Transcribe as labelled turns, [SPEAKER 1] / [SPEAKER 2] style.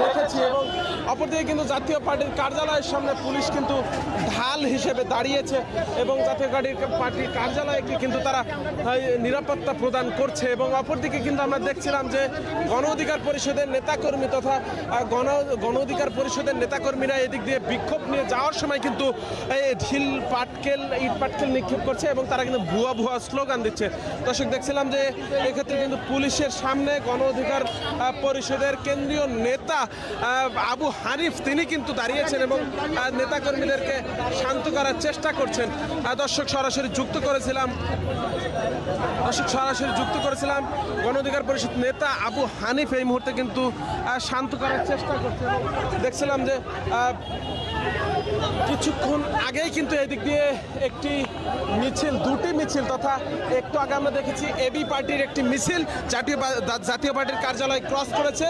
[SPEAKER 1] দেখেছি। এবং অপরদিকে কিন্তু জাতীয় পার্টির কার্যালয়ের সামনে পুলিশ কিন্তু ঢাল হিসেবে দাঁড়িয়েছে এবং জাতীয় পার্টির কার্যালয়কে কিন্তু তারা নিরাপত্তা প্রদান করছে। এবং অপরদিকে কিন্তু আমরা দেখছিলাম যে গণ অধিকার পরিষদের নেতাকর্মী তথা গণ অধিকার পরিষদের নেতাকর্মীরা এদিক দিয়ে বিক্ষোভ নিয়ে যাওয়ার সময় কিন্তু ঢিল পাটকেল ইট পাটকেল নিক্ষেপ করছে এবং তারা কিন্তু ভুয়া ভুয়া স্লোগান দিচ্ছে। দর্শক দেখছিলাম যে এক্ষেত্রে কিন্তু পুলিশের সামনে গণ অধিকার পরিষদের কেন্দ্রীয় নেতা আবু হানিফ তিনি কিন্তু দাঁড়িয়েছেন এবং নেতাকর্মীদেরকে শান্ত করার চেষ্টা করছেন। দর্শক সরাসরি যুক্ত করেছিলাম গণ অধিকার পরিষদ নেতা আবু হানিফ এই মুহূর্তে কিন্তু শান্ত করার চেষ্টা করছেন। দেখছিলাম যে কিছুক্ষণ আগেই কিন্তু এদিক দিয়ে একটি মিছিল, দুটি মিছিল তথা একটু আগে আমরা দেখেছি এবি পার্টির একটি মিছিল জাতীয় পার্টির কার্যালয় ক্রস করেছে।